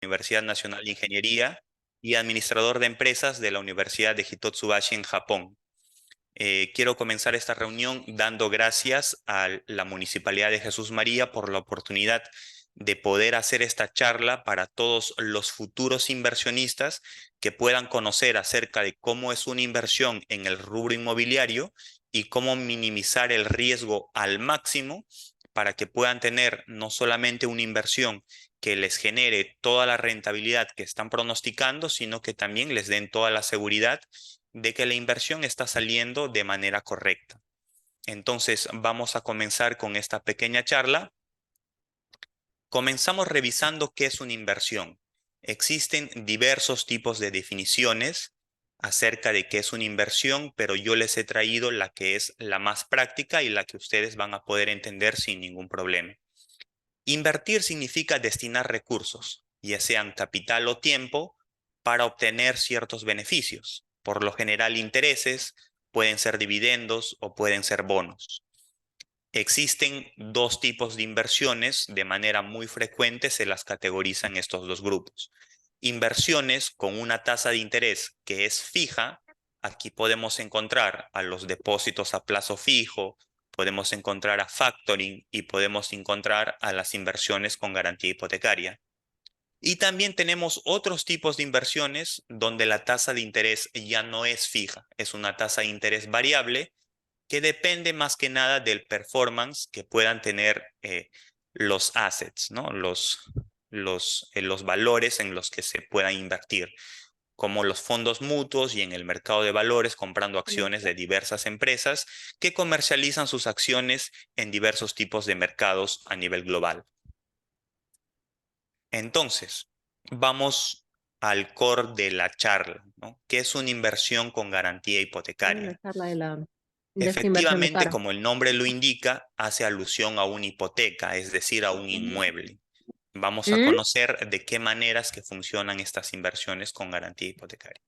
Universidad Nacional de Ingeniería y administrador de empresas de la Universidad de Hitotsubashi en Japón. Quiero comenzar esta reunión dando gracias a la Municipalidad de Jesús María por la oportunidad de poder hacer esta charla para todos los futuros inversionistas que puedan conocer acerca de cómo es una inversión en el rubro inmobiliario y cómo minimizar el riesgo al máximo para que puedan tener no solamente una inversión que les genere toda la rentabilidad que están pronosticando, sino que también les den toda la seguridad de que la inversión está saliendo de manera correcta. Entonces, vamos a comenzar con esta pequeña charla. Comenzamos revisando qué es una inversión. Existen diversos tipos de definiciones acerca de qué es una inversión, pero yo les he traído la que es la más práctica y la que ustedes van a poder entender sin ningún problema. Invertir significa destinar recursos, ya sean capital o tiempo, para obtener ciertos beneficios. Por lo general, intereses, pueden ser dividendos o pueden ser bonos. Existen dos tipos de inversiones, de manera muy frecuente se las categorizan estos dos grupos. Inversiones con una tasa de interés que es fija, aquí podemos encontrar a los depósitos a plazo fijo, podemos encontrar a factoring y podemos encontrar a las inversiones con garantía hipotecaria. Y también tenemos otros tipos de inversiones donde la tasa de interés ya no es fija, es una tasa de interés variable que depende más que nada del performance que puedan tener los assets, ¿no? Los valores en los que se puedan invertir, como los fondos mutuos y en el mercado de valores comprando acciones de diversas empresas que comercializan sus acciones en diversos tipos de mercados a nivel global. Entonces, vamos al core de la charla, ¿no? ¿Qué es una inversión con garantía La hipotecaria? charla de esta inversión de Efectivamente, cara. como el nombre lo indica, hace alusión a una hipoteca, es decir, a un inmueble. Vamos a ¿Mm? conocer de qué maneras que funcionan estas inversiones con garantía hipotecaria.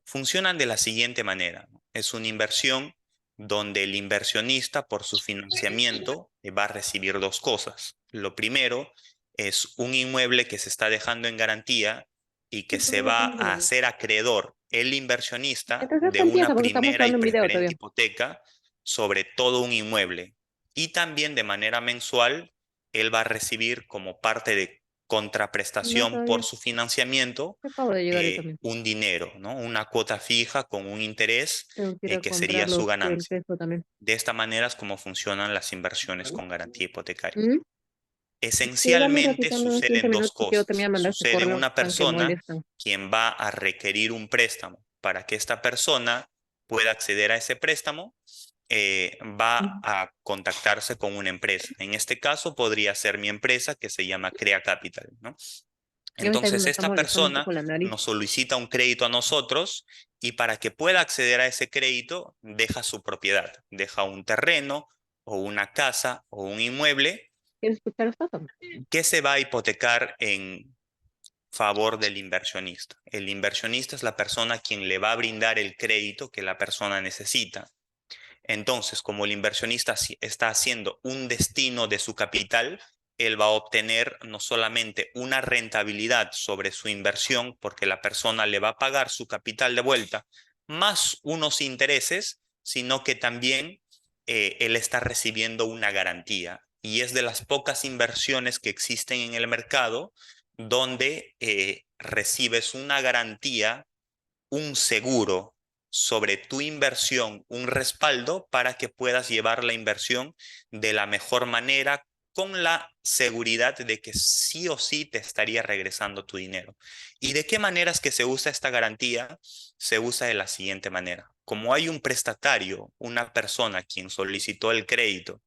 Funcionan de la siguiente manera, ¿no? Es una inversión donde el inversionista por su financiamiento va a recibir dos cosas. Lo primero es un inmueble que se está dejando en garantía y que se va a hacer acreedor el inversionista Entonces de se una empieza porque estamos primera y mostrando un video preferente todavía. hipoteca sobre todo un inmueble. Y también de manera mensual, él va a recibir como parte de No, contraprestación por todavía. su financiamiento Acabo de llegar yo también. un dinero, ¿no? Una cuota fija con un interés Tengo que ir a que comprar sería su el ganancia. queso también. De esta manera es como funcionan las inversiones con garantía hipotecaria. ¿Mm? Sí, dame un Esencialmente ratito, dame unos 15 suceden dos minutos. Quiero terminar cosas. de mandar este Sucede correo. una Tan que persona molestan. quien va a requerir un préstamo. Para que esta persona pueda acceder a ese préstamo, va a contactarse con una empresa. En este caso podría ser mi empresa que se llama Crea Capital, ¿no? Entonces, Me está esta molestando un persona poco la nariz. nos solicita un crédito a nosotros y para que pueda acceder a ese crédito, deja su propiedad, deja un terreno o una casa o un inmueble ¿Quieres escuchar esto? que se va a hipotecar en favor del inversionista. El inversionista es la persona quien le va a brindar el crédito que la persona necesita. Entonces, como el inversionista está haciendo un destino de su capital, él va a obtener no solamente una rentabilidad sobre su inversión, porque la persona le va a pagar su capital de vuelta, más unos intereses, sino que también él está recibiendo una garantía. Y es de las pocas inversiones que existen en el mercado donde recibes una garantía, un seguro sobre tu inversión, un respaldo para que puedas llevar la inversión de la mejor manera con la seguridad de que sí o sí te estaría regresando tu dinero. ¿Y de qué maneras que se usa esta garantía? Se usa de la siguiente manera. Como hay un prestatario, una persona quien solicitó el crédito,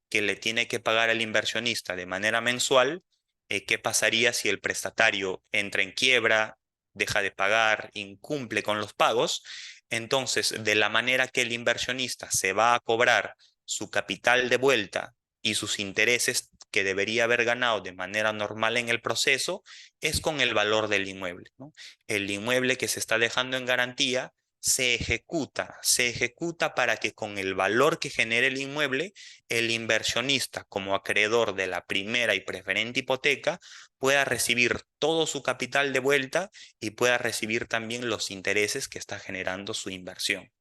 que le tiene que pagar al inversionista de manera mensual, ¿qué pasaría si el prestatario entra en quiebra, deja de pagar, incumple con los pagos? Entonces, de la manera que el inversionista se va a cobrar su capital de vuelta y sus intereses que debería haber ganado de manera normal en el proceso, es con el valor del inmueble, ¿no? El inmueble que se está dejando en garantía Se ejecuta para que con el valor que genere el inmueble, el inversionista como acreedor de la primera y preferente hipoteca pueda recibir todo su capital de vuelta y pueda recibir también los intereses que está generando su inversión.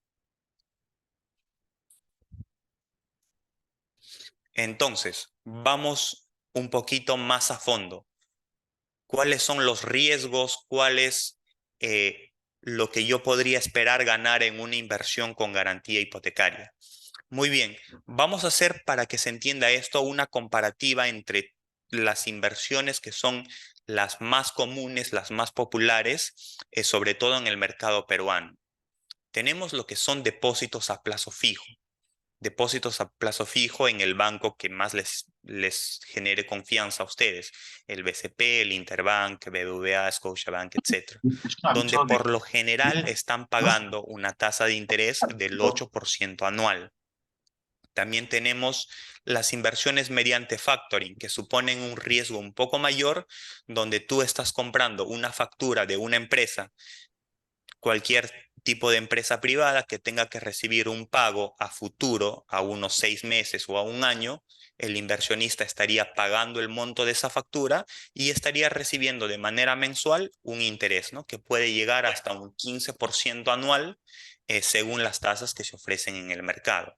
Entonces, vamos un poquito más a fondo. ¿Cuáles son los riesgos? ¿Cuál es lo que yo podría esperar ganar en una inversión con garantía hipotecaria? Muy bien, vamos a hacer para que se entienda esto una comparativa entre las inversiones que son las más comunes, las más populares, sobre todo en el mercado peruano. Tenemos lo que son depósitos a plazo fijo. Depósitos a plazo fijo en el banco que más les genere confianza a ustedes, el BCP, el Interbank, BBVA, Scotiabank, etcétera, donde por lo general están pagando una tasa de interés del 8% anual. También tenemos las inversiones mediante factoring, que suponen un riesgo un poco mayor, donde tú estás comprando una factura de una empresa, cualquier tipo de empresa privada que tenga que recibir un pago a futuro, a unos 6 meses o a un año. El inversionista estaría pagando el monto de esa factura y estaría recibiendo de manera mensual un interés, ¿no? Que puede llegar hasta un 15% anual, según las tasas que se ofrecen en el mercado.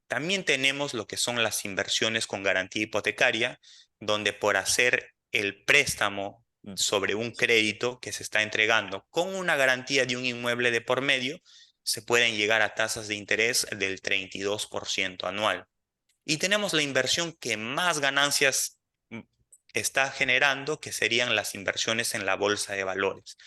También tenemos lo que son las inversiones con garantía hipotecaria, donde por hacer el préstamo sobre un crédito que se está entregando con una garantía de un inmueble de por medio, se pueden llegar a tasas de interés del 32% anual. Y tenemos la inversión que más ganancias está generando, que serían las inversiones en la bolsa de valores.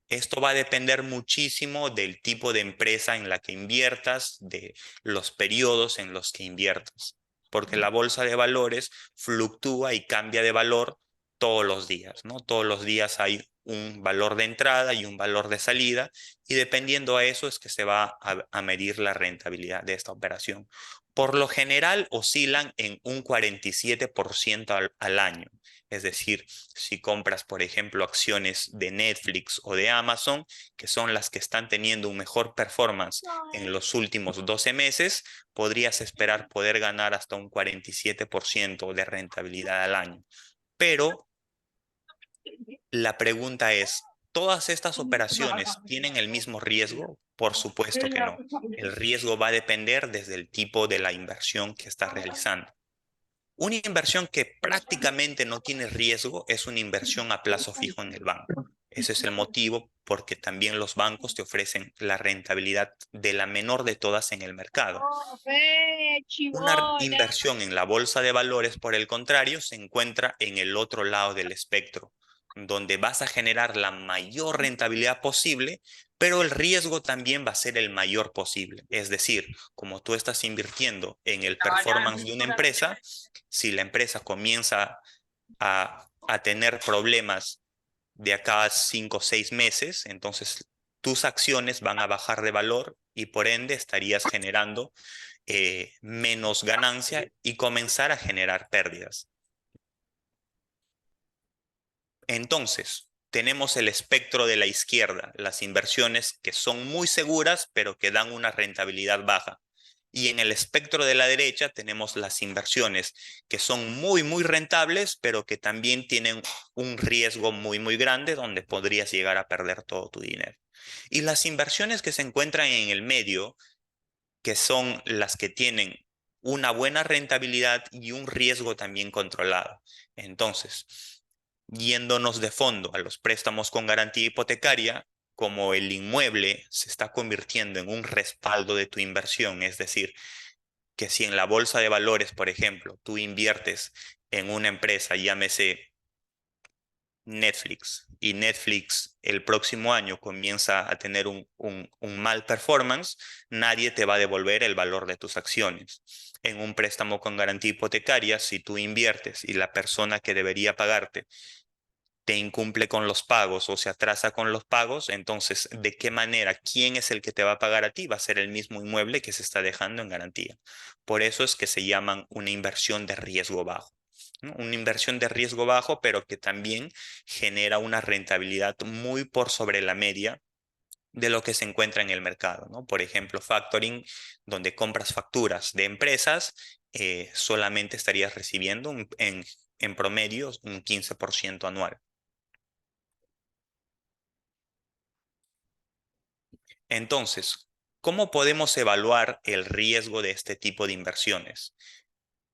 Esto va a depender muchísimo del tipo de empresa en la que inviertas, de los periodos en los que inviertas, porque la bolsa de valores fluctúa y cambia de valor todos los días, ¿no? Todos los días hay un valor de entrada y un valor de salida, y dependiendo a eso es que se va a medir la rentabilidad de esta operación. Por lo general oscilan en un 47% al año. Es decir, si compras, por ejemplo, acciones de Netflix o de Amazon, que son las que están teniendo un mejor performance en los últimos 12 meses, podrías esperar poder ganar hasta un 47% de rentabilidad al año. Pero la pregunta es, ¿todas estas operaciones tienen el mismo riesgo? Por supuesto que no. El riesgo va a depender desde el tipo de la inversión que estás realizando. Una inversión que prácticamente no tiene riesgo es una inversión a plazo fijo en el banco. Ese es el motivo porque también los bancos te ofrecen la rentabilidad de la menor de todas en el mercado. Una inversión en la bolsa de valores, por el contrario, se encuentra en el otro lado del espectro, donde vas a generar la mayor rentabilidad posible, pero el riesgo también va a ser el mayor posible. Es decir, como tú estás invirtiendo en el performance de una empresa, si la empresa comienza a tener problemas de acá a 5 o 6 meses, entonces tus acciones van a bajar de valor y por ende estarías generando menos ganancia y comenzar a generar pérdidas. Entonces, tenemos el espectro de la izquierda, las inversiones que son muy seguras, pero que dan una rentabilidad baja. Y en el espectro de la derecha tenemos las inversiones que son muy, muy rentables, pero que también tienen un riesgo muy, muy grande donde podrías llegar a perder todo tu dinero. Y las inversiones que se encuentran en el medio, que son las que tienen una buena rentabilidad y un riesgo también controlado. Entonces, yéndonos de fondo a los préstamos con garantía hipotecaria, como el inmueble se está convirtiendo en un respaldo de tu inversión, es decir, que si en la bolsa de valores, por ejemplo, tú inviertes en una empresa, llámese Netflix, y Netflix el próximo año comienza a tener un mal performance, nadie te va a devolver el valor de tus acciones. En un préstamo con garantía hipotecaria, si tú inviertes y la persona que debería pagarte te incumple con los pagos o se atrasa con los pagos, entonces, ¿de qué manera? ¿Quién es el que te va a pagar a ti? Va a ser el mismo inmueble que se está dejando en garantía. Por eso es que se llaman una inversión de riesgo bajo, ¿no? Una inversión de riesgo bajo, pero que también genera una rentabilidad muy por sobre la media de lo que se encuentra en el mercado, ¿no? Por ejemplo, factoring, donde compras facturas de empresas, solamente estarías recibiendo en promedio un 15% anual. Entonces, ¿cómo podemos evaluar el riesgo de este tipo de inversiones?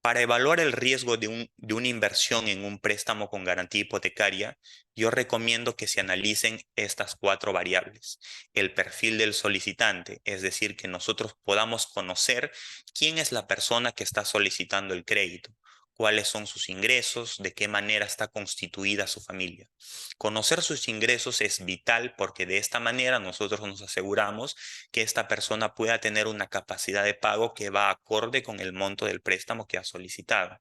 Para evaluar el riesgo de una inversión en un préstamo con garantía hipotecaria, yo recomiendo que se analicen estas 4 variables. El perfil del solicitante, es decir, que nosotros podamos conocer quién es la persona que está solicitando el crédito, cuáles son sus ingresos, de qué manera está constituida su familia. Conocer sus ingresos es vital porque de esta manera nosotros nos aseguramos que esta persona pueda tener una capacidad de pago que va acorde con el monto del préstamo que ha solicitado.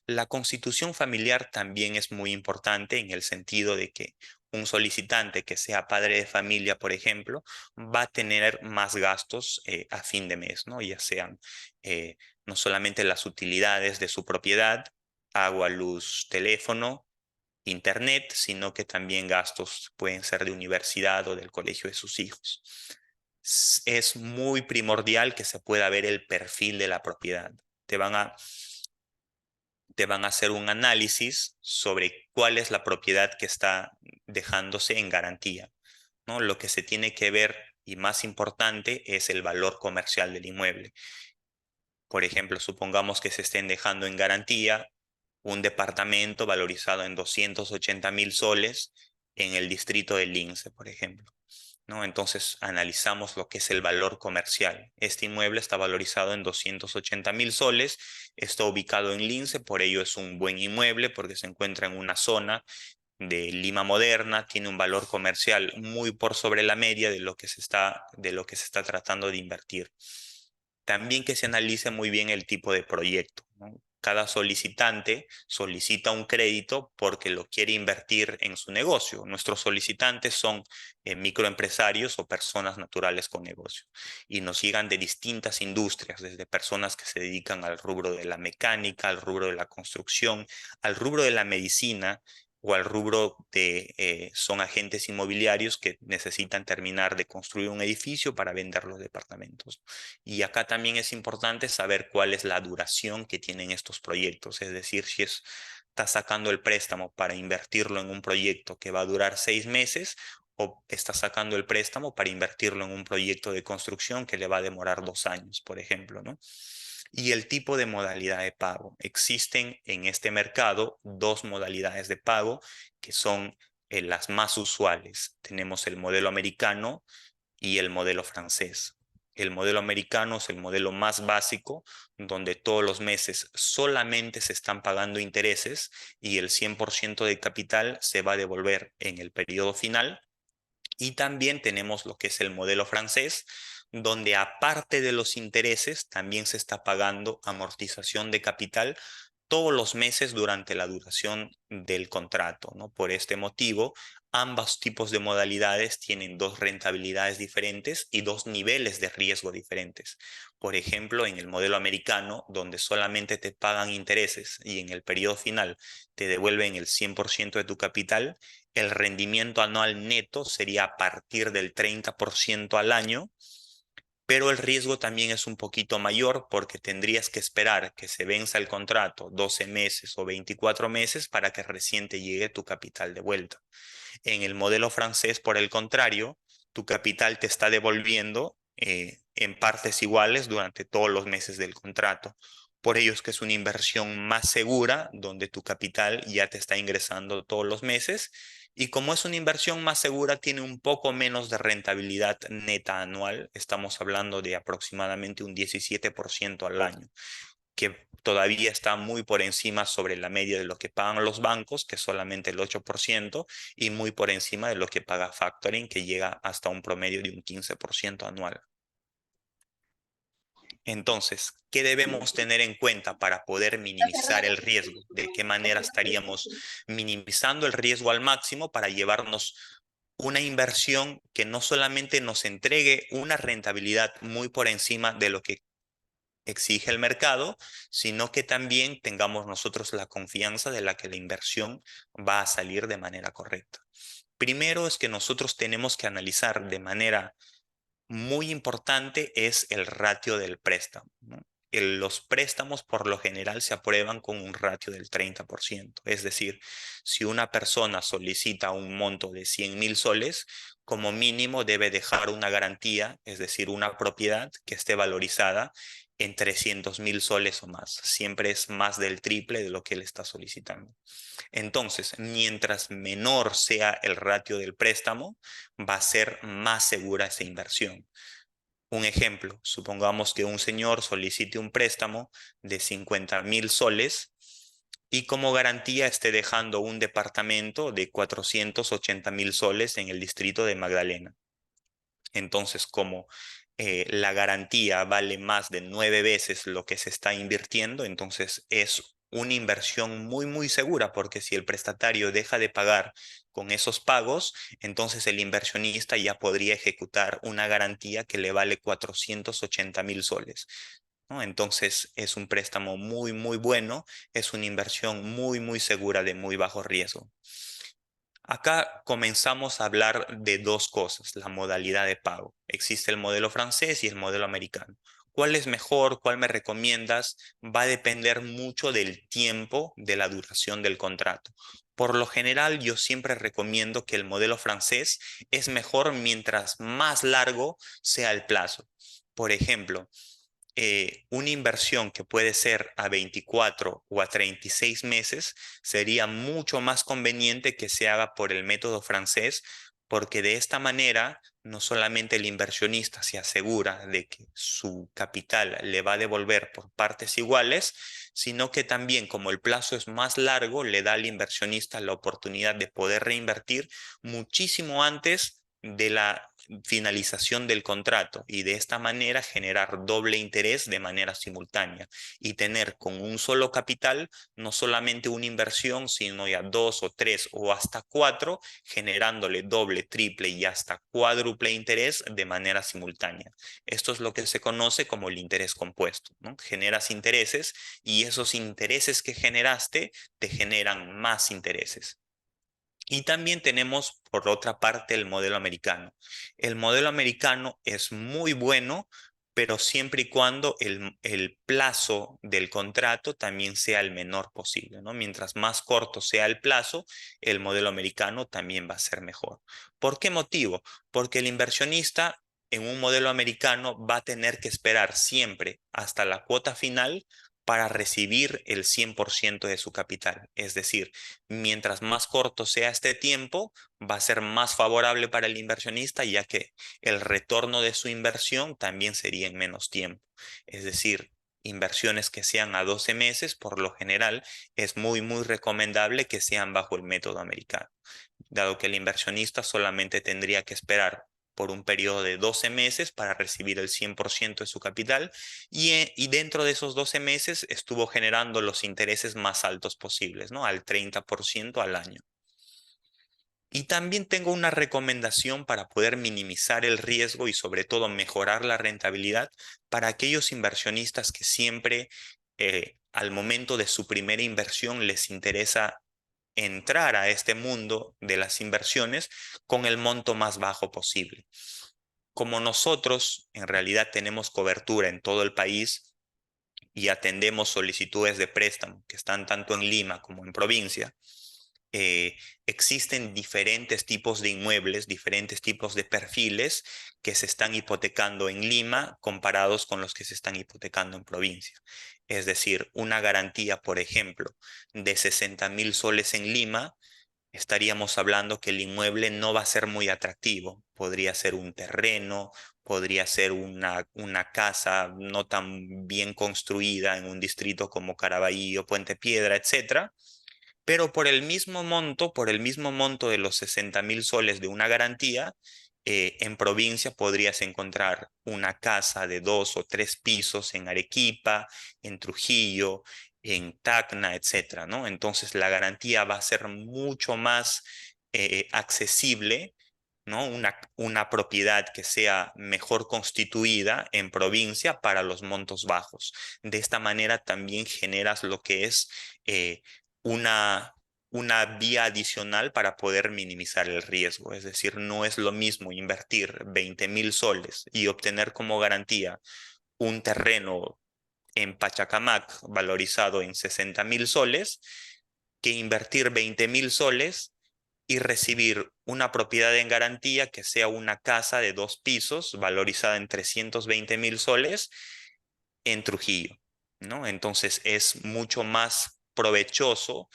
La constitución familiar también es muy importante en el sentido de que un solicitante que sea padre de familia, por ejemplo, va a tener más gastos a fin de mes, ¿no? Ya sean no solamente las utilidades de su propiedad, agua, luz, teléfono, internet, sino que también gastos pueden ser de universidad o del colegio de sus hijos. Es muy primordial que se pueda ver el perfil de la propiedad. Te van a, te van a hacer un análisis sobre cuál es la propiedad que está dejándose en garantía, ¿no? Lo que se tiene que ver y más importante es el valor comercial del inmueble. Por ejemplo, supongamos que se estén dejando en garantía un departamento valorizado en 280.000 soles en el distrito de Lince, por ejemplo, ¿no? Entonces analizamos lo que es el valor comercial. Este inmueble está valorizado en 280.000 soles, está ubicado en Lince, por ello es un buen inmueble porque se encuentra en una zona de Lima moderna, tiene un valor comercial muy por sobre la media de lo que se está tratando de invertir. También que se analice muy bien el tipo de proyecto, ¿no? Cada solicitante solicita un crédito porque lo quiere invertir en su negocio. Nuestros solicitantes son microempresarios o personas naturales con negocio y nos llegan de distintas industrias, desde personas que se dedican al rubro de la mecánica, al rubro de la construcción, al rubro de la medicina o al rubro son agentes inmobiliarios que necesitan terminar de construir un edificio para vender los departamentos. Y acá también es importante saber cuál es la duración que tienen estos proyectos, es decir, si está sacando el préstamo para invertirlo en un proyecto que va a durar 6 meses o está sacando el préstamo para invertirlo en un proyecto de construcción que le va a demorar 2 años, por ejemplo, ¿no? Y el tipo de modalidad de pago. Existen en este mercado 2 modalidades de pago que son las más usuales. Tenemos el modelo americano y el modelo francés. El modelo americano es el modelo más básico, donde todos los meses solamente se están pagando intereses y el 100% de capital se va a devolver en el periodo final. Y también tenemos lo que es el modelo francés, donde aparte de los intereses, también se está pagando amortización de capital todos los meses durante la duración del contrato, ¿no? Por este motivo, ambos tipos de modalidades tienen 2 rentabilidades diferentes y 2 niveles de riesgo diferentes. Por ejemplo, en el modelo americano, donde solamente te pagan intereses y en el periodo final te devuelven el 100% de tu capital, el rendimiento anual neto sería a partir del 30% al año, pero el riesgo también es un poquito mayor porque tendrías que esperar que se venza el contrato 12 meses o 24 meses para que recién te llegue tu capital de vuelta. En el modelo francés, por el contrario, tu capital te está devolviendo en partes iguales durante todos los meses del contrato. Por ello es que es una inversión más segura, donde tu capital ya te está ingresando todos los meses. Y como es una inversión más segura, tiene un poco menos de rentabilidad neta anual. Estamos hablando de aproximadamente un 17% al año, que todavía está muy por encima sobre la media de lo que pagan los bancos, que es solamente el 8%, y muy por encima de lo que paga Factoring, que llega hasta un promedio de un 15% anual. Entonces, ¿qué debemos tener en cuenta para poder minimizar el riesgo? ¿De qué manera estaríamos minimizando el riesgo al máximo para llevarnos una inversión que no solamente nos entregue una rentabilidad muy por encima de lo que exige el mercado, sino que también tengamos nosotros la confianza de la que la inversión va a salir de manera correcta? Primero es que nosotros tenemos que analizar de manera muy importante es el ratio del préstamo, ¿no? Los préstamos por lo general se aprueban con un ratio del 30%. Es decir, si una persona solicita un monto de 100.000 soles, como mínimo debe dejar una garantía, es decir, una propiedad que esté valorizada en 300.000 soles o más. Siempre es más del triple de lo que él está solicitando. Entonces, mientras menor sea el ratio del préstamo, va a ser más segura esa inversión. Un ejemplo, supongamos que un señor solicite un préstamo de 50.000 soles y como garantía esté dejando un departamento de 480.000 soles en el distrito de Magdalena. Entonces, como la garantía vale más de 9 veces lo que se está invirtiendo, entonces es una inversión muy, muy segura, porque si el prestatario deja de pagar con esos pagos, entonces el inversionista ya podría ejecutar una garantía que le vale 480.000 soles, ¿no? Entonces es un préstamo muy, muy bueno, es una inversión muy, muy segura de muy bajo riesgo. Acá comenzamos a hablar de dos cosas, la modalidad de pago. Existe el modelo francés y el modelo americano. ¿Cuál es mejor? ¿Cuál me recomiendas? Va a depender mucho del tiempo, de la duración del contrato. Por lo general, yo siempre recomiendo que el modelo francés es mejor mientras más largo sea el plazo. Por ejemplo, una inversión que puede ser a 24 o a 36 meses sería mucho más conveniente que se haga por el método francés, porque de esta manera no solamente el inversionista se asegura de que su capital le va a devolver por partes iguales, sino que también como el plazo es más largo, le da al inversionista la oportunidad de poder reinvertir muchísimo antes de la finalización del contrato y de esta manera generar doble interés de manera simultánea y tener con un solo capital no solamente una inversión, sino ya dos o tres o hasta cuatro, generándole doble, triple y hasta cuádruple interés de manera simultánea. Esto es lo que se conoce como el interés compuesto, ¿no? Generas intereses y esos intereses que generaste te generan más intereses. Y también tenemos, por otra parte, el modelo americano. El modelo americano es muy bueno, pero siempre y cuando el plazo del contrato también sea el menor posible, ¿no? Mientras más corto sea el plazo, el modelo americano también va a ser mejor. ¿Por qué motivo? Porque el inversionista en un modelo americano va a tener que esperar siempre hasta la cuota final para recibir el 100% de su capital. Es decir, mientras más corto sea este tiempo, va a ser más favorable para el inversionista, ya que el retorno de su inversión también sería en menos tiempo. Es decir, inversiones que sean a 12 meses, por lo general, es muy, muy recomendable que sean bajo el método americano, dado que el inversionista solamente tendría que esperar por un periodo de 12 meses para recibir el 100% de su capital y dentro de esos 12 meses estuvo generando los intereses más altos posibles, ¿no? Al 30% al año. Y también tengo una recomendación para poder minimizar el riesgo y sobre todo mejorar la rentabilidad para aquellos inversionistas que siempre al momento de su primera inversión les interesa entrar a este mundo de las inversiones con el monto más bajo posible. Como nosotros en realidad tenemos cobertura en todo el país y atendemos solicitudes de préstamo que están tanto en Lima como en provincia, existen diferentes tipos de inmuebles, diferentes tipos de perfiles que se están hipotecando en Lima comparados con los que se están hipotecando en provincia. Es decir, una garantía, por ejemplo, de 60.000 soles en Lima, estaríamos hablando que el inmueble no va a ser muy atractivo. Podría ser un terreno, podría ser una casa no tan bien construida en un distrito como Caraballo, Puente Piedra, etcétera, pero por el mismo monto de los 60.000 soles de una garantía, en provincia podrías encontrar una casa de 2 o 3 pisos en Arequipa, en Trujillo, en Tacna, etcétera, ¿no? Entonces la garantía va a ser mucho más accesible, ¿no? Una propiedad que sea mejor constituida en provincia para los montos bajos. De esta manera también generas lo que es una una vía adicional para poder minimizar el riesgo. Es decir, no es lo mismo invertir 20.000 soles y obtener como garantía un terreno en Pachacamac valorizado en 60.000 soles que invertir 20.000 soles y recibir una propiedad en garantía que sea una casa de 2 pisos valorizada en 320.000 soles en Trujillo, ¿no? Entonces es mucho más provechoso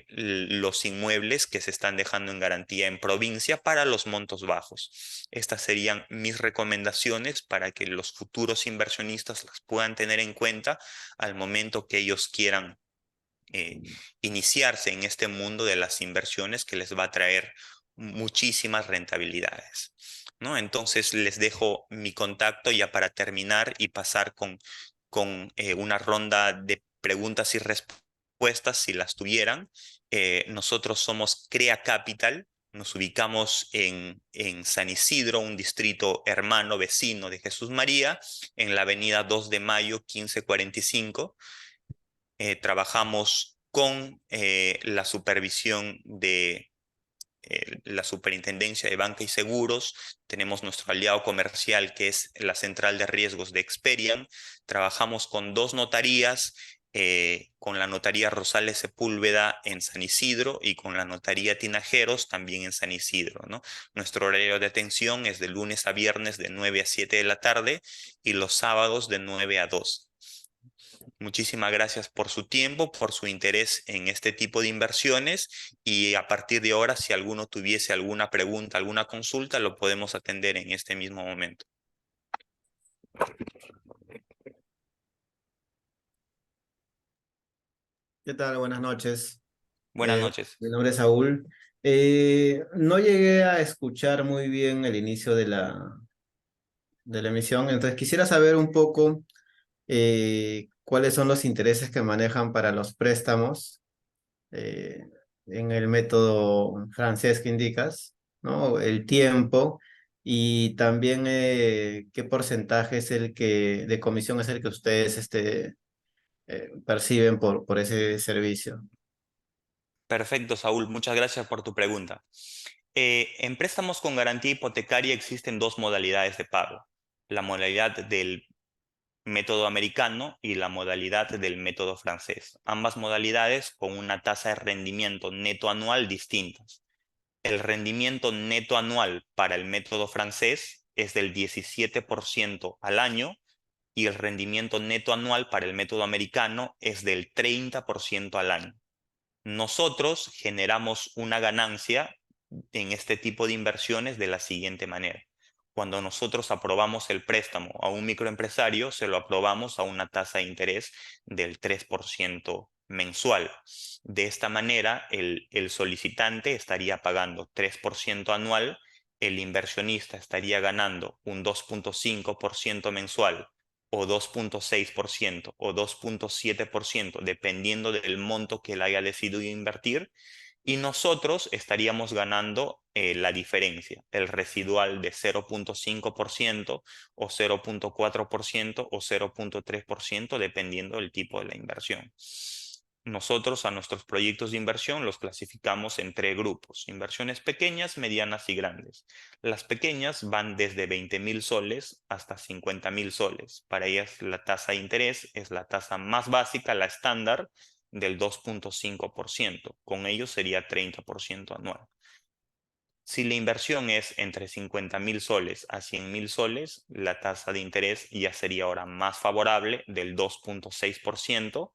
los inmuebles que se están dejando en garantía en provincia para los montos bajos. Estas serían mis recomendaciones para que los futuros inversionistas las puedan tener en cuenta al momento que ellos quieran eh, iniciarse en este mundo de las inversiones que les va a traer muchísimas rentabilidades, ¿no? Entonces les dejo mi contacto ya para terminar y pasar con una ronda de preguntas y respuestas si las tuvieran. Nosotros somos Crea Capital. Nos ubicamos en San Isidro, un distrito hermano, vecino de Jesús María, en la avenida 2 de Mayo, 1545. Trabajamos con la supervisión de la Superintendencia de Banca y Seguros. Tenemos nuestro aliado comercial que es la Central de Riesgos de Experian. Trabajamos con 2 notarías, con la notaría Rosales Sepúlveda en San Isidro y con la notaría Tinajeros también en San Isidro, ¿no? Nuestro horario de atención es de lunes a viernes de 9 a 7 de la tarde y los sábados de 9 a 2. Muchísimas gracias por su tiempo, por su interés en este tipo de inversiones y a partir de ahora, si alguno tuviese alguna pregunta, alguna consulta, lo podemos atender en este mismo momento. ¿Qué tal? Buenas noches. Buenas noches. Mi nombre es Saúl. No llegué a escuchar muy bien el inicio de la emisión, entonces quisiera saber un poco cuáles son los intereses que manejan para los préstamos eh, en el método francés que indicas, ¿no? El tiempo y también qué porcentaje es el que de comisión es el que ustedes perciben por ese servicio. Perfecto, Saúl. Muchas gracias por tu pregunta. En préstamos con garantía hipotecaria existen 2 modalidades de pago. La modalidad del método americano y la modalidad del método francés. Ambas modalidades con una tasa de rendimiento neto anual distintas. El rendimiento neto anual para el método francés es del 17% al año y el rendimiento neto anual para el método americano es del 30% al año. Nosotros generamos una ganancia en este tipo de inversiones de la siguiente manera. Cuando nosotros aprobamos el préstamo a un microempresario, se lo aprobamos a una tasa de interés del 3% mensual. De esta manera, el solicitante estaría pagando 3% anual, el inversionista estaría ganando un 2.5% mensual o 2.6% o 2.7%, dependiendo del monto que él haya decidido invertir, y nosotros estaríamos ganando la diferencia, el residual de 0.5% o 0.4% o 0.3%, dependiendo del tipo de la inversión. Nosotros a nuestros proyectos de inversión los clasificamos en 3 grupos: inversiones pequeñas, medianas y grandes. Las pequeñas van desde 20.000 soles hasta 50.000 soles. Para ellas la tasa de interés es la tasa más básica, la estándar, del 2.5%. Con ello sería 30% anual. Si la inversión es entre 50.000 soles a 100.000 soles, la tasa de interés ya sería ahora más favorable, del 2.6%.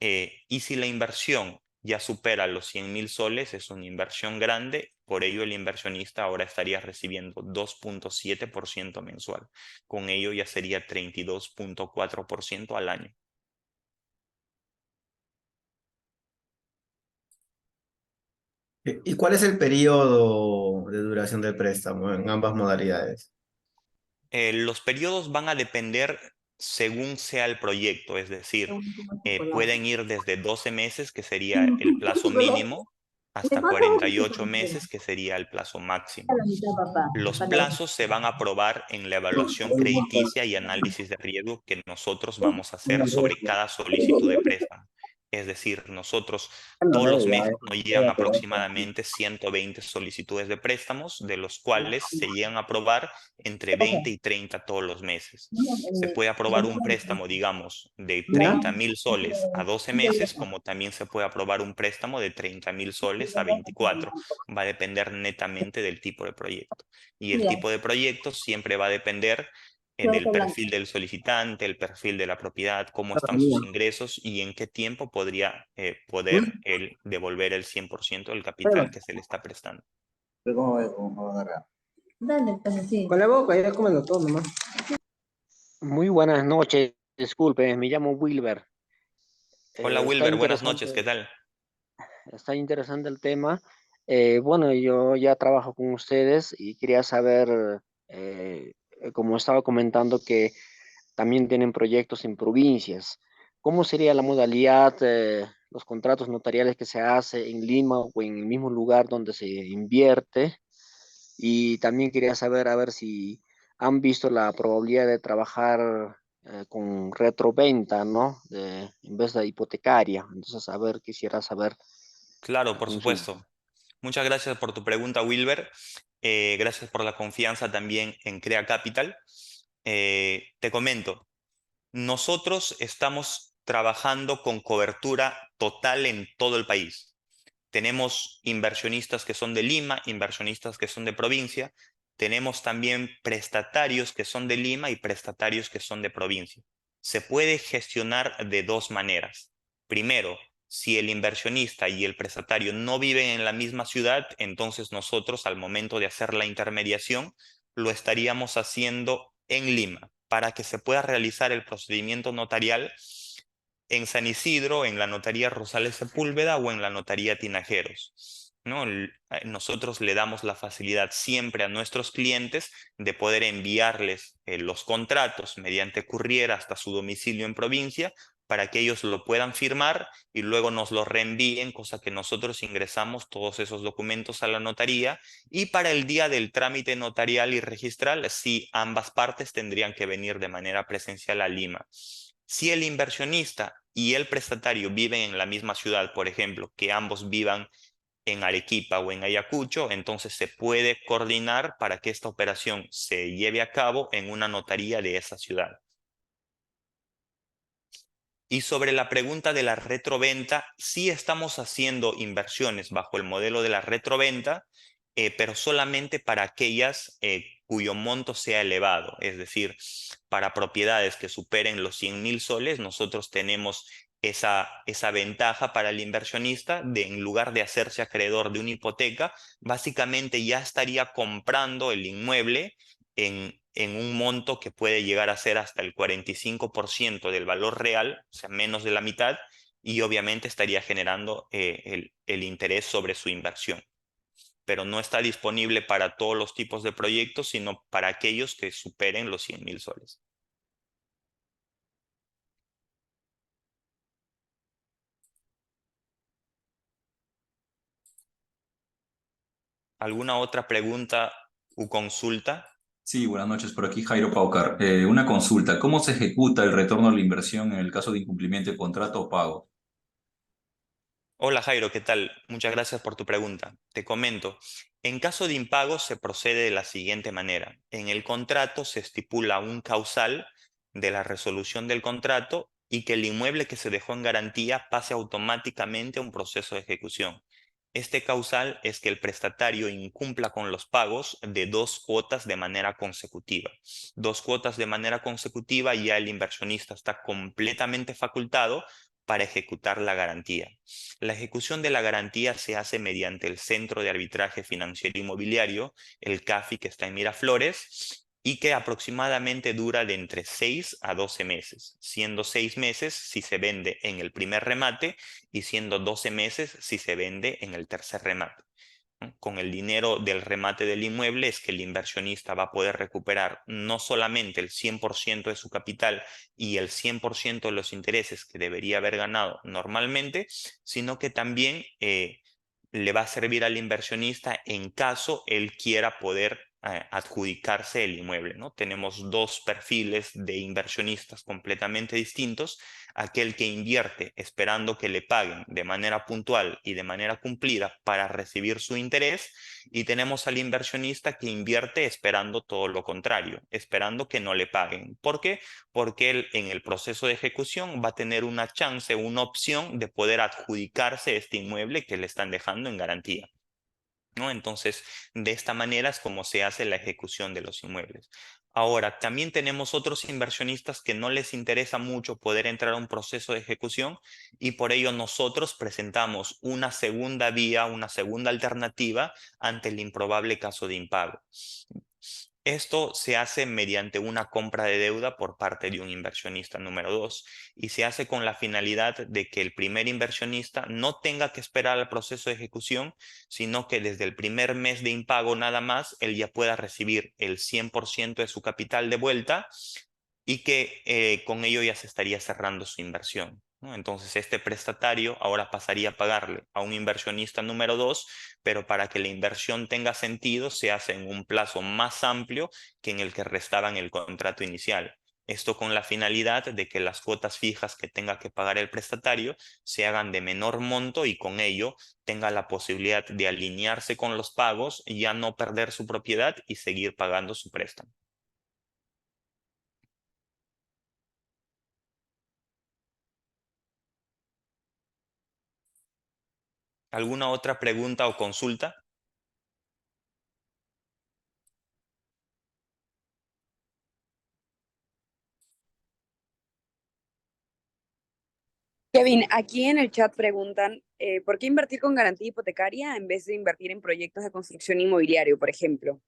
Y si la inversión ya supera los 100.000 soles, es una inversión grande, por ello el inversionista ahora estaría recibiendo 2.7% mensual. Con ello ya sería 32.4% al año. ¿Y cuál es el periodo de duración del préstamo en ambas modalidades? Los periodos van a depender según sea el proyecto, es decir, pueden ir desde 12 meses, que sería el plazo mínimo, hasta 48 meses, que sería el plazo máximo. Los plazos se van a aprobar en la evaluación crediticia y análisis de riesgo que nosotros vamos a hacer sobre cada solicitud de préstamo. Es decir, nosotros todos los meses nos llegan aproximadamente 120 solicitudes de préstamos, de los cuales se llegan a aprobar entre 20 y 30 todos los meses. Se puede aprobar un préstamo, digamos, de 30.000 soles a 12 meses, como también se puede aprobar un préstamo de 30.000 soles a 24. Va a depender netamente del tipo de proyecto. Y el tipo de proyecto siempre va a depender del perfil del solicitante, el perfil de la propiedad, cómo están sus ingresos y en qué tiempo podría poder él devolver el 100% del capital que se le está prestando. Dale, pues así. Con la boca, ya cómelo todo nomás. Muy buenas noches, disculpe, me llamo Wilber. Hola Está Wilber, buenas noches, ¿qué interesante, tal? está interesante el tema. Bueno, yo ya trabajo con ustedes y quería saber, como estaba comentando, que también tienen proyectos en provincias. ¿Cómo sería la modalidad, los contratos notariales que se hace en Lima o en el mismo lugar donde se invierte? Y también quería saber, a ver si han visto la probabilidad de trabajar con retroventa, ¿no? En vez de hipotecaria. Entonces, a ver, quisiera saber Claro, por consulta. supuesto. Muchas gracias por tu pregunta, Wilber. Gracias por la confianza también en Crea Capital. Te comento, nosotros estamos trabajando con cobertura total en todo el país. Tenemos inversionistas que son de Lima, inversionistas que son de provincia. Tenemos también prestatarios que son de Lima y prestatarios que son de provincia. Se puede gestionar de dos maneras. Primero, si el inversionista y el prestatario no viven en la misma ciudad, entonces nosotros al momento de hacer la intermediación lo estaríamos haciendo en Lima para que se pueda realizar el procedimiento notarial en San Isidro, en la notaría Rosales Sepúlveda o en la notaría Tinajeros. ¿No? Nosotros le damos la facilidad siempre a nuestros clientes de poder enviarles los contratos mediante courier hasta su domicilio en provincia para que ellos lo puedan firmar y luego nos lo reenvíen, cosa que nosotros ingresamos todos esos documentos a la notaría y para el día del trámite notarial y registral, sí, ambas partes tendrían que venir de manera presencial a Lima. Si el inversionista y el prestatario viven en la misma ciudad, por ejemplo, que ambos vivan en Arequipa o en Ayacucho, entonces se puede coordinar para que esta operación se lleve a cabo en una notaría de esa ciudad. Y sobre la pregunta de la retroventa, sí estamos haciendo inversiones bajo el modelo de la retroventa, pero solamente para aquellas cuyo monto sea elevado. Es decir, para propiedades que superen los 100.000 soles, nosotros tenemos esa ventaja para el inversionista de, en lugar de hacerse acreedor de una hipoteca, básicamente ya estaría comprando el inmueble en un monto que puede llegar a ser hasta el 45% del valor real, o sea, menos de la mitad, y obviamente estaría generando el interés sobre su inversión. Pero no está disponible para todos los tipos de proyectos, sino para aquellos que superen los 100.000 soles. ¿Alguna otra pregunta u consulta? Sí, buenas noches. Por aquí Jairo Paucar. Una consulta. ¿Cómo se ejecuta el retorno a la inversión en el caso de incumplimiento de contrato o pago? Hola Jairo, ¿qué tal? Muchas gracias por tu pregunta. Te comento, en caso de impago se procede de la siguiente manera. En el contrato se estipula un causal de la resolución del contrato y que el inmueble que se dejó en garantía pase automáticamente a un proceso de ejecución. Este causal es que el prestatario incumpla con los pagos de 2 cuotas de manera consecutiva. 2 cuotas de manera consecutiva, ya el inversionista está completamente facultado para ejecutar la garantía. La ejecución de la garantía se hace mediante el Centro de Arbitraje Financiero Inmobiliario, el CAFI, que está en Miraflores, y que aproximadamente dura de entre 6 a 12 meses, siendo 6 meses si se vende en el primer remate y siendo 12 meses si se vende en el tercer remate. Con el dinero del remate del inmueble es que el inversionista va a poder recuperar no solamente el 100% de su capital y el 100% de los intereses que debería haber ganado normalmente, sino que también le va a servir al inversionista en caso él quiera poder adjudicarse el inmueble, ¿no? Tenemos dos perfiles de inversionistas completamente distintos. aquel que invierte esperando que le paguen de manera puntual y de manera cumplida para recibir su interés, y tenemos al inversionista que invierte esperando todo lo contrario, esperando que no le paguen. ¿Por qué? Porque él en el proceso de ejecución va a tener una chance, una opción de poder adjudicarse este inmueble que le están dejando en garantía, ¿no? Entonces, de esta manera es como se hace la ejecución de los inmuebles. Ahora, también tenemos otros inversionistas que no les interesa mucho poder entrar a un proceso de ejecución, y por ello nosotros presentamos una segunda vía, una segunda alternativa ante el improbable caso de impago. Esto se hace mediante una compra de deuda por parte de un inversionista número 2, y se hace con la finalidad de que el primer inversionista no tenga que esperar al proceso de ejecución, sino que desde el primer mes de impago nada más él ya pueda recibir el 100% de su capital de vuelta, y que con ello ya se estaría cerrando su inversión, ¿no? Entonces este prestatario ahora pasaría a pagarle a un inversionista número 2, pero para que la inversión tenga sentido se hace en un plazo más amplio que en el que restaba en el contrato inicial. Esto con la finalidad de que las cuotas fijas que tenga que pagar el prestatario se hagan de menor monto, y con ello tenga la posibilidad de alinearse con los pagos, ya no perder su propiedad y seguir pagando su préstamo. ¿Alguna otra pregunta o consulta? Kevin, aquí en el chat preguntan, ¿por qué invertir con garantía hipotecaria en vez de invertir en proyectos de construcción inmobiliario, por ejemplo?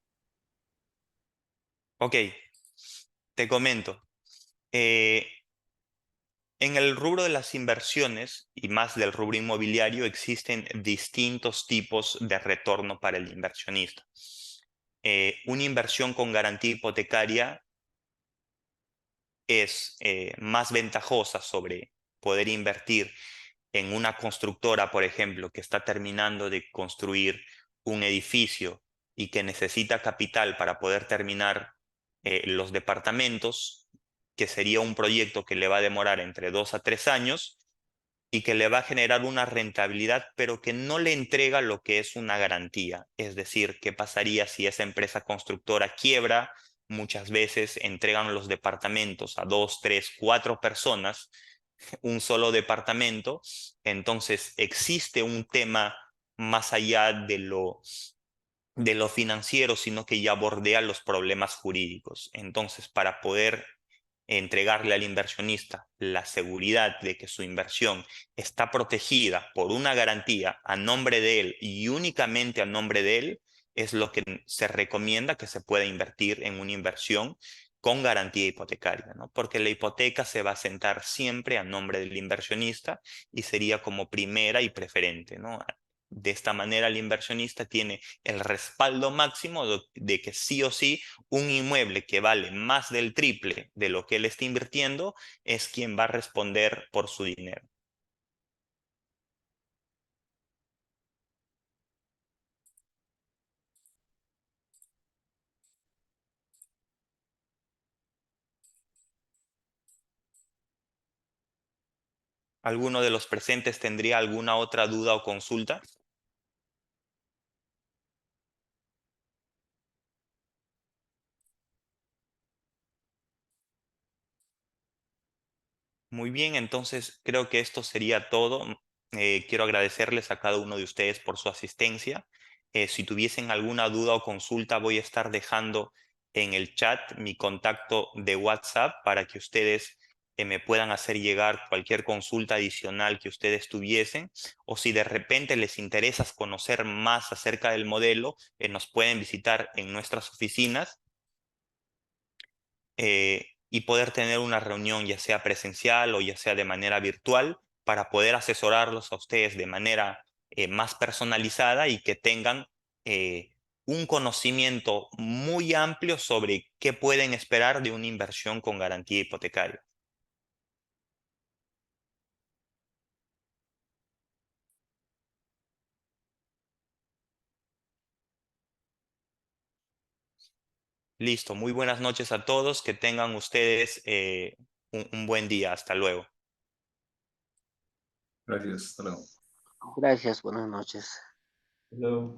Ok, te comento. En el rubro de las inversiones, y más del rubro inmobiliario, existen distintos tipos de retorno para el inversionista. Una inversión con garantía hipotecaria es más ventajosa sobre poder invertir en una constructora, por ejemplo, que está terminando de construir un edificio y que necesita capital para poder terminar los departamentos, que sería un proyecto que le va a demorar entre 2 a 3 años y que le va a generar una rentabilidad, pero que no le entrega lo que es una garantía. Es decir, ¿qué pasaría si esa empresa constructora quiebra? Muchas veces entregan los departamentos a 2, 3, 4 personas, un solo departamento. Entonces existe un tema más allá de lo financiero, sino que ya bordea los problemas jurídicos. Entonces, para poder entregarle al inversionista la seguridad de que su inversión está protegida por una garantía a nombre de él y únicamente a nombre de él, es lo que se recomienda que se pueda invertir en una inversión con garantía hipotecaria, ¿no? Porque la hipoteca se va a sentar siempre a nombre del inversionista y sería como primera y preferente, ¿no? De esta manera el inversionista tiene el respaldo máximo de que sí o sí un inmueble que vale más del triple de lo que él está invirtiendo es quien va a responder por su dinero. ¿Alguno de los presentes tendría alguna otra duda o consulta? Muy bien, entonces creo que esto sería todo. Quiero agradecerles a cada uno de ustedes por su asistencia. Si tuviesen alguna duda o consulta, voy a estar dejando en el chat mi contacto de WhatsApp para que ustedes me puedan hacer llegar cualquier consulta adicional que ustedes tuviesen, o si de repente les interesa conocer más acerca del modelo, nos pueden visitar en nuestras oficinas y poder tener una reunión, ya sea presencial o ya sea de manera virtual, para poder asesorarlos a ustedes de manera más personalizada, y que tengan un conocimiento muy amplio sobre qué pueden esperar de una inversión con garantía hipotecaria. Listo, muy buenas noches a todos, que tengan ustedes un buen día. Hasta luego. Gracias, hasta luego. Gracias, buenas noches. Hello.